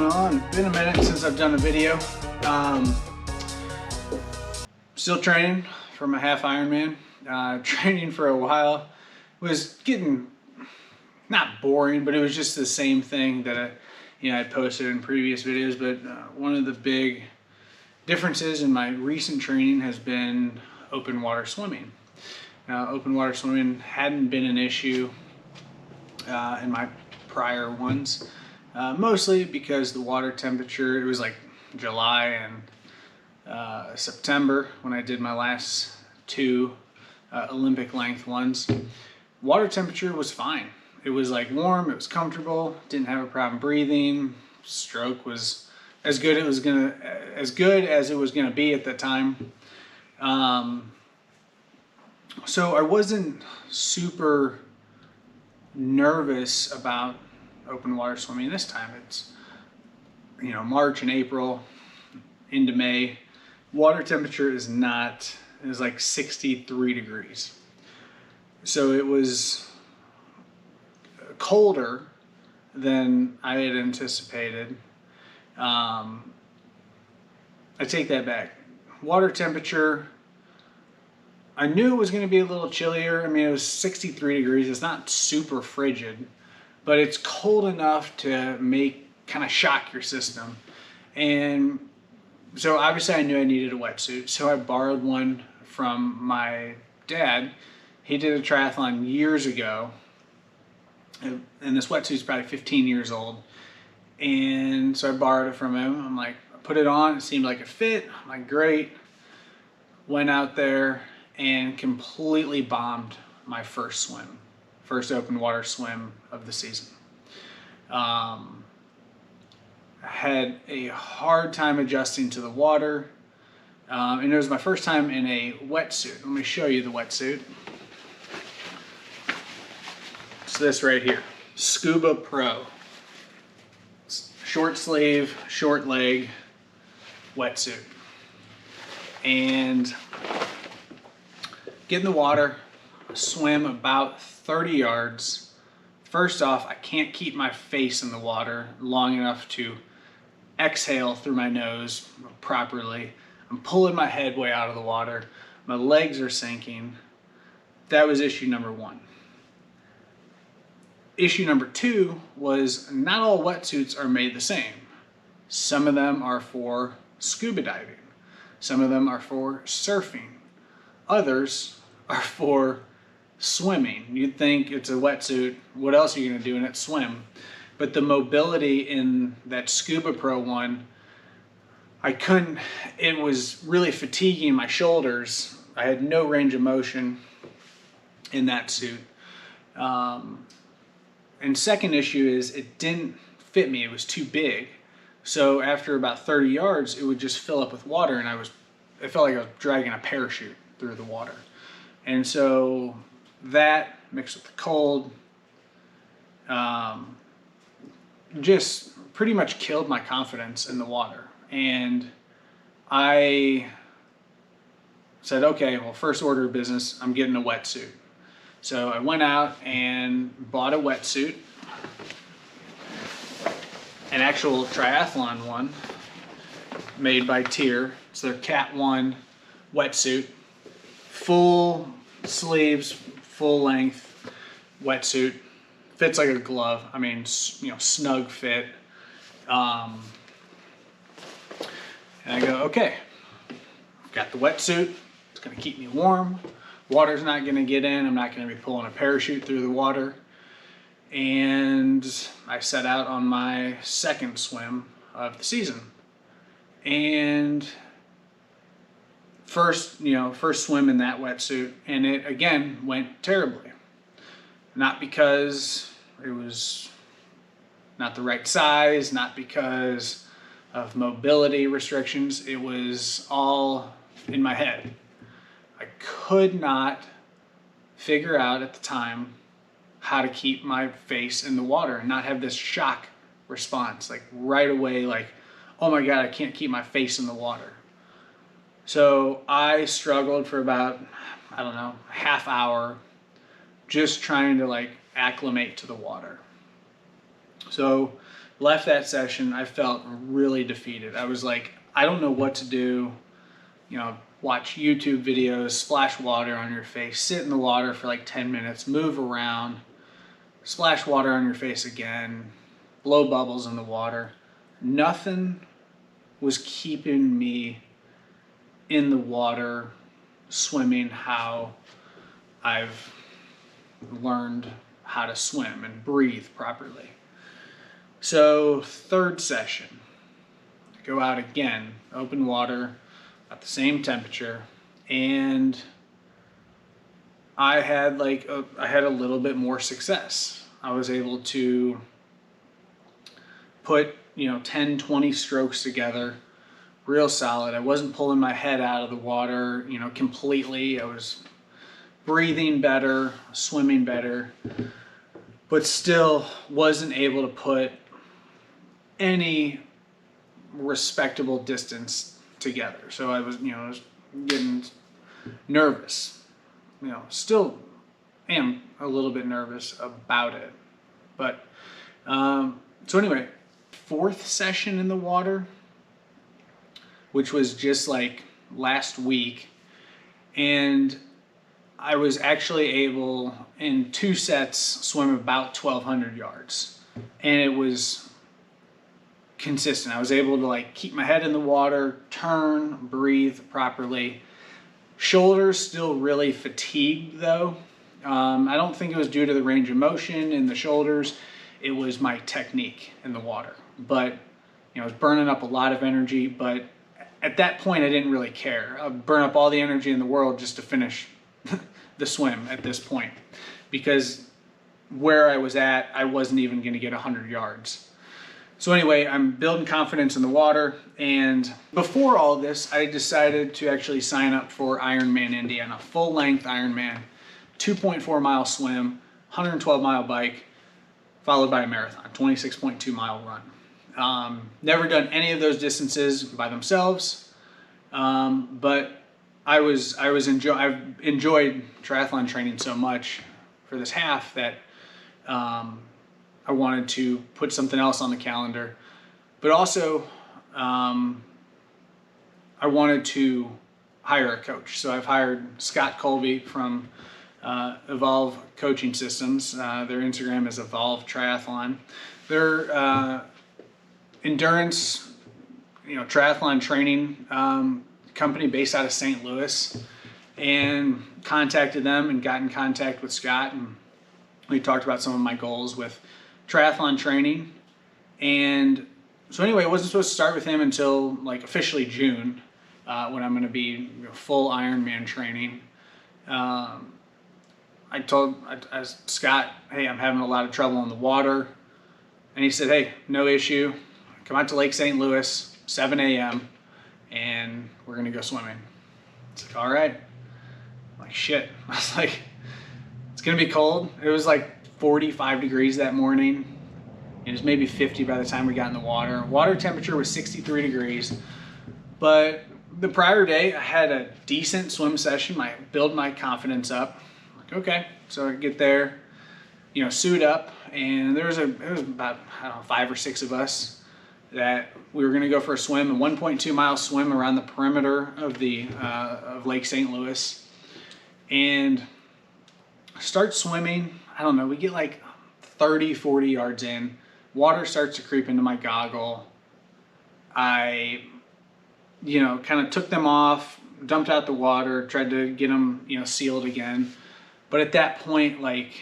going on? Been a minute since I've done a video. Still training for my half Ironman. Training for a while was getting not boring, but it was just the same thing that I posted in previous videos. But one of the big differences in my recent training has been open water swimming. Now, open water swimming hadn't been an issue in my prior ones, mostly because the water temperature, it was like July and September when I did my last two Olympic length ones. Water temperature was fine. It was like warm, it was comfortable, didn't have a problem breathing. Stroke was as good as it was gonna be at the time. So I wasn't super nervous about open water swimming this time. It's March and April into May. Water temperature is like 63 degrees. So it was colder than I had anticipated. I take that back. Water temperature, I knew it was going to be a little chillier. I mean, it was 63 degrees. It's not super frigid, but it's cold enough to kind of shock your system. And so obviously I knew I needed a wetsuit. So I borrowed one from my dad. He did a triathlon years ago, and this wetsuit's probably 15 years old. And so I borrowed it from him. I'm like, I put it on, it seemed like it fit. I'm like, great. Went out there and completely bombed my first open water swim of the season. I had a hard time adjusting to the water, and it was my first time in a wetsuit. Let me show you the wetsuit. It's this right here, Scuba Pro. It's short sleeve, short leg wetsuit. And get in the water, swim about 30 yards. First off, I can't keep my face in the water long enough to exhale through my nose properly. I'm pulling my head way out of the water. My legs are sinking. That was issue number one. Issue number two was not all wetsuits are made the same. Some of them are for scuba diving. Some of them are for surfing. Others are for swimming. You'd think it's a wetsuit, what else are you gonna do in it? Swim. But the mobility in that Scuba Pro one, it was really fatiguing my shoulders. I had no range of motion in that suit. And second issue is it didn't fit me, it was too big. So after about 30 yards, it would just fill up with water, and it felt like I was dragging a parachute through the water. And so that mixed with the cold just pretty much killed my confidence in the water. And I said, okay, well, first order of business, I'm getting a wetsuit. So I went out and bought a wetsuit, an actual triathlon one made by Tier. It's their Cat 1 wetsuit. Full sleeves, full length wetsuit. Fits like a glove. I mean, snug fit. And I go, okay, I've got the wetsuit. It's gonna keep me warm. Water's not gonna get in. I'm not gonna be pulling a parachute through the water. And I set out on my second swim of the season. And first swim in that wetsuit, and it again went terribly. Not because it was not the right size, not because of mobility restrictions, it was all in my head. I could not figure out at the time how to keep my face in the water and not have this shock response, like right away, like, oh my God, I can't keep my face in the water. So I struggled for about, I don't know, half hour just trying to acclimate to the water. So left that session, I felt really defeated. I was like, I don't know what to do. You know, watch YouTube videos, splash water on your face, sit in the water for like 10 minutes, move around, splash water on your face again, blow bubbles in the water. Nothing was keeping me in the water swimming how I've learned how to swim and breathe properly. So third session, go out again, open water at the same temperature, and I had a little bit more success. I was able to put 10, 20 strokes together real solid. I wasn't pulling my head out of the water completely. I was breathing better, swimming better, but still wasn't able to put any respectable distance together. So I was getting nervous. Still am a little bit nervous about it. But so anyway, fourth session in the water, which was just like last week, and I was actually able in 2 sets swim about 1,200 yards, and it was consistent. I was able to like keep my head in the water, turn, breathe properly. Shoulders still really fatigued though. I don't think it was due to the range of motion in the shoulders. It was my technique in the water. But I was burning up a lot of energy, but at that point I didn't really care. I'd burn up all the energy in the world just to finish the swim at this point, because where I was at, I wasn't even going to get 100 yards. So anyway, I'm building confidence in the water, and before all this, I decided to actually sign up for Ironman Indiana, full-length Ironman, 2.4 mile swim, 112 mile bike, followed by a marathon, 26.2 mile run. Never done any of those distances by themselves, but I've enjoyed triathlon training so much for this half that I wanted to put something else on the calendar, but also I wanted to hire a coach. So I've hired Scott Kolbe from Evolve Coaching Systems. Their Instagram is Evolve Triathlon. They're endurance, triathlon training company based out of St. Louis, and contacted them and got in contact with Scott, and we talked about some of my goals with triathlon training. And so anyway, I wasn't supposed to start with him until like officially June, when I'm going to be full Ironman training. I told Scott, hey, I'm having a lot of trouble in the water. And he said, hey, no issue. Come out to Lake St. Louis, 7 a.m., and we're going to go swimming. It's like, all right. I'm like, shit. I was like, it's going to be cold. It was like 45 degrees that morning. It was maybe 50 by the time we got in the water. Water temperature was 63 degrees. But the prior day, I had a decent swim session. I built my confidence up. Like, okay. So I get there, suit up, and it was about, 5 or 6 of us that we were going to go for a swim, a 1.2 mile swim around the perimeter of the of Lake St. Louis, and start swimming. I don't know, we get like 30, 40 yards in. Water starts to creep into my goggle. I, kind of took them off, dumped out the water, tried to get them, sealed again. But at that point, like,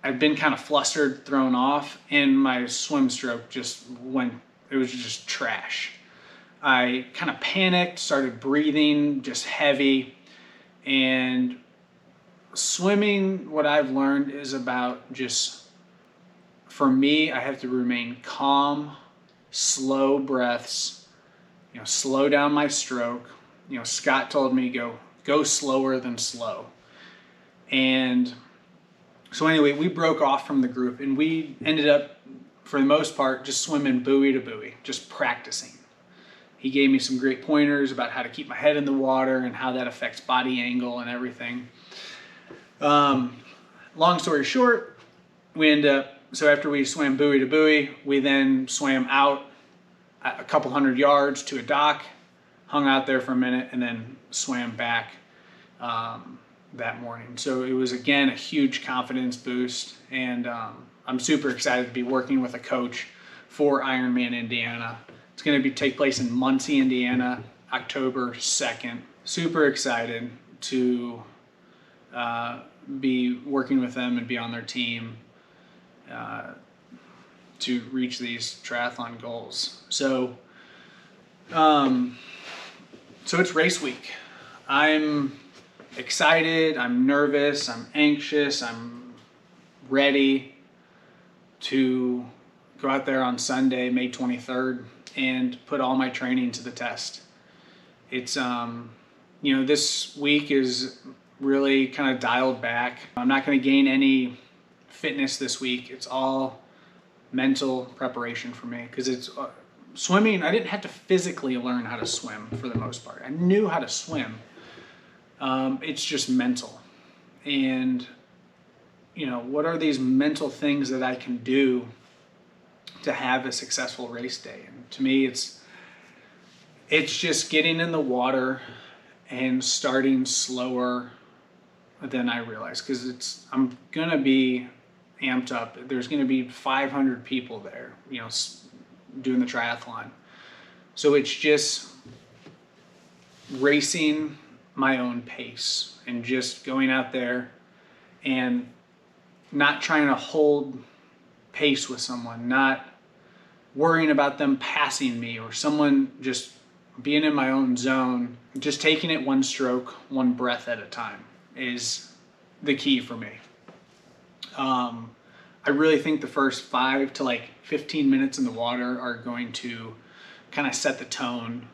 I'd been kind of flustered, thrown off, and my swim stroke just went, it was just trash. I kind of panicked, started breathing just heavy, and swimming, what I've learned is about just, for me, I have to remain calm, slow breaths, slow down my stroke. Scott told me go slower than slow. And so anyway, we broke off from the group, and we ended up, for the most part, just swimming buoy to buoy, just practicing. He gave me some great pointers about how to keep my head in the water and how that affects body angle and everything. Long story short, we end up So after we swam buoy to buoy, we then swam out a couple hundred yards to a dock, hung out there for a minute, and then swam back that morning. So it was, again, a huge confidence boost, and I'm super excited to be working with a coach for Ironman Indiana. It's going to take place in Muncie, Indiana, October 2nd. Super excited to be working with them and be on their team to reach these triathlon goals. So it's race week. I'm excited, I'm nervous, I'm anxious, I'm ready to go out there on Sunday, May 23rd, and put all my training to the test. It's, this week is really kind of dialed back. I'm not going to gain any fitness this week. It's all mental preparation for me, because it's swimming. I didn't have to physically learn how to swim for the most part. I knew how to swim. It's just mental. And, what are these mental things that I can do to have a successful race day? And to me, it's just getting in the water and starting slower than I realized, because I'm going to be amped up. There's going to be 500 people there, doing the triathlon. So it's just racing my own pace and just going out there and not trying to hold pace with someone, not worrying about them passing me or someone, just being in my own zone, just taking it one stroke, one breath at a time is the key for me. I really think the first 5 to 15 minutes in the water are going to kind of set the tone.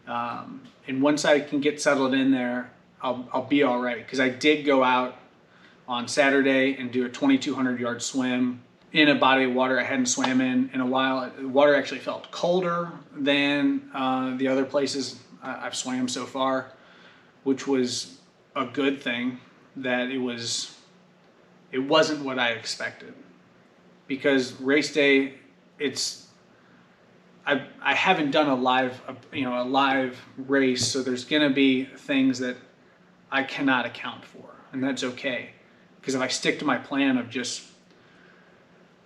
And once I can get settled in there, I'll be all right. Because I did go out on Saturday and do a 2,200 yard swim in a body of water I hadn't swam in a while. The water actually felt colder than the other places I've swam so far, which was a good thing. That it wasn't what I expected, because race day, I haven't done a live race, so there's gonna be things that I cannot account for, and that's okay, because if I stick to my plan of just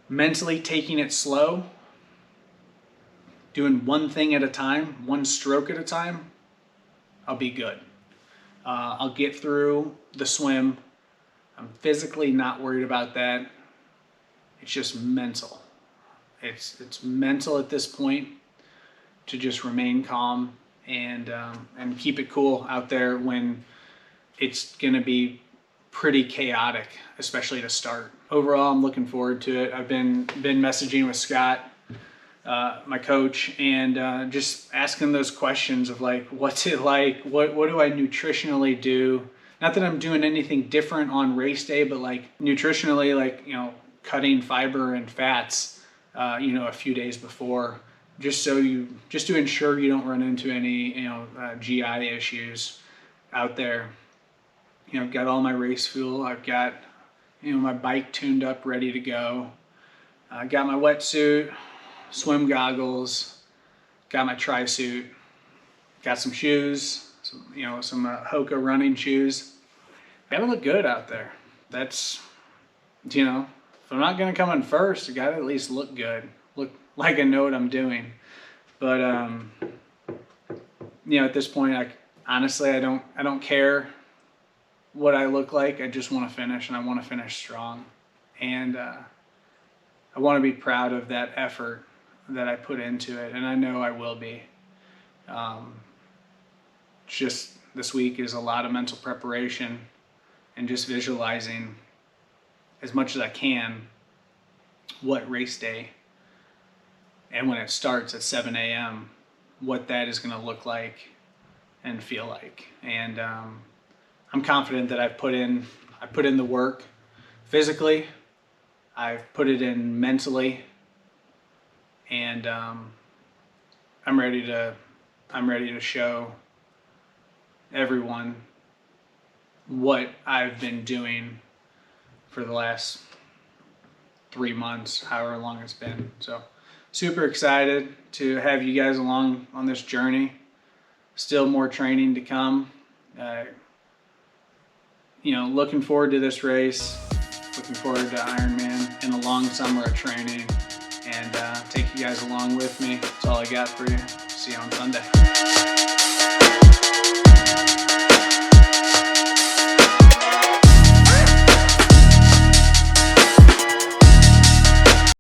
mentally taking it slow, doing one thing at a time, one stroke at a time, I'll be good. I'll get through the swim. I'm physically not worried about that. It's just mental. It's mental at this point to just remain calm and keep it cool out there when it's gonna be pretty chaotic, especially to start. Overall, I'm looking forward to it. I've been messaging with Scott, my coach, and just asking those questions of what's it like? What do I nutritionally do? Not that I'm doing anything different on race day, but nutritionally, cutting fiber and fats, a few days before, just to ensure you don't run into any, GI issues out there. I've got all my race fuel. I've got, my bike tuned up, ready to go. I got my wetsuit, swim goggles, got my tri-suit, got some shoes, some Hoka running shoes. Gotta look good out there. That's, if I'm not gonna come in first, I gotta at least look good, look like I know what I'm doing. But at this point, honestly, I don't care what I look like. I just want to finish, and I want to finish strong, and I want to be proud of that effort that I put into it, and I know I will be. Just this week is a lot of mental preparation and just visualizing as much as I can what race day, and when it starts at 7 a.m., what that is going to look like and feel like. And I'm confident that I put in the work physically, I've put it in mentally, and I'm ready to show everyone what I've been doing for the last 3 months, however long it's been. So super excited to have you guys along on this journey. Still more training to come. Looking forward to this race. Looking forward to Ironman and a long summer of training, and take you guys along with me. That's all I got for you. See you on Sunday.